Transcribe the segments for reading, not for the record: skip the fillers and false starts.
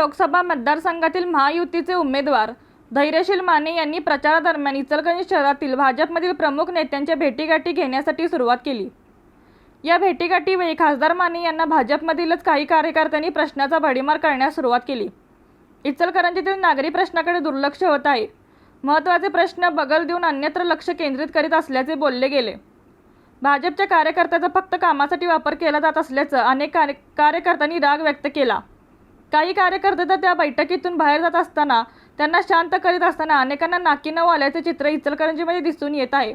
लोकसभा मतदारसंघातील महायुतीचे उमेदवार धैर्यशील माने यांनी प्रचारादरम्यान इचलकरंजी शहरातील भाजपमधील प्रमुख नेत्यांच्या भेटीगाठी घेण्यासाठी सुरुवात केली। या भेटीगाठीवेळी खासदार माने यांना भाजपमधीलच काही कार्यकर्त्यांनी प्रश्नाचा भडीमार करण्यास सुरुवात केली। इचलकरंजीतील नागरी प्रश्नाकडे दुर्लक्ष होत आहे, महत्त्वाचे प्रश्न बगल देऊन अन्यत्र लक्ष केंद्रित करीत असल्याचे बोलले गेले। भाजपच्या कार्यकर्त्याचा फक्त कामासाठी वापर केला जात असल्याचं अनेक कार्यकर्त्यांनी राग व्यक्त केला। काही कार्यकर्ते तर त्या बैठकीतून बाहेर जात असताना त्यांना शांत करीत असताना अनेकांना नाकी नऊ आल्याचे चित्र इचलकरंजीमध्ये दिसून येत आहे।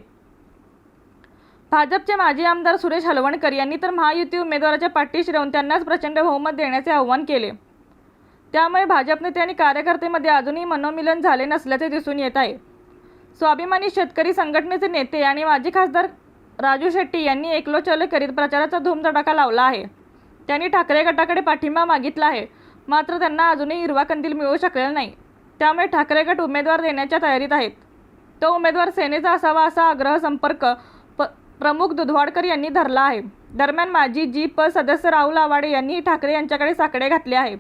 भाजपचे माजी आमदार सुरेश हलवणकर यांनी तर महायुती उमेदवाराच्या पाठीशी राहून त्यांनाच प्रचंड बहुमत देण्याचे आवाहन केले। त्यामुळे भाजप नेते आणि कार्यकर्त्यांमध्ये अजूनही मनोमिलन झाले नसल्याचे दिसून येत आहे। स्वाभिमानी शेतकरी संघटनेचे नेते आणि माजी खासदार राजू शेट्टी यांनी एकलोचले करीत प्रचाराचा धूमधडाका लावला आहे। त्यांनी ठाकरे गटाकडे पाठिंबा मागितला आहे, मात्र त्यांना अजूनही हिरवा कंदील मिळू शकलेला नाही। त्यामुळे ठाकरे गट उमेदवार देण्याच्या तयारीत आहेत। तो उमेदवार सेनेचा असावा असा आग्रह संपर्क प्रमुख दुधवाडकर यांनी धरला आहे। दरम्यान माजी जी.प. सदस्य राहुल आवाडे यांनी ठाकरे यांच्याकडे साकडे घातले आहे।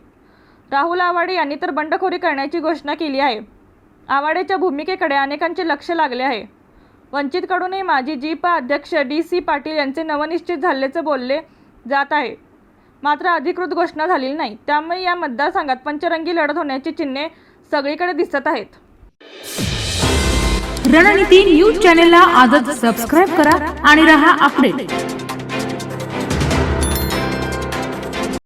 राहुल आवाडे यांनी तर बंडखोरी करण्याची घोषणा केली आहे। आवाडेच्या भूमिकेकडे अनेकांचे लक्ष लागले आहे। वंचितकडूनही माजी जी.प. अध्यक्ष डी.सी. पाटील यांचे नवनिश्चित झाल्याचे बोलले जात आहे, मात्र अधिकृत घोषणा झालेली नाही। त्यामुळे या मतदारसंघात पंचरंगी लढत होण्याची चिन्हे सगळीकडे दिसत आहेत। रणनीती न्यूज चॅनलला आजच सबस्क्राइब करा आणि रहा अपडेट।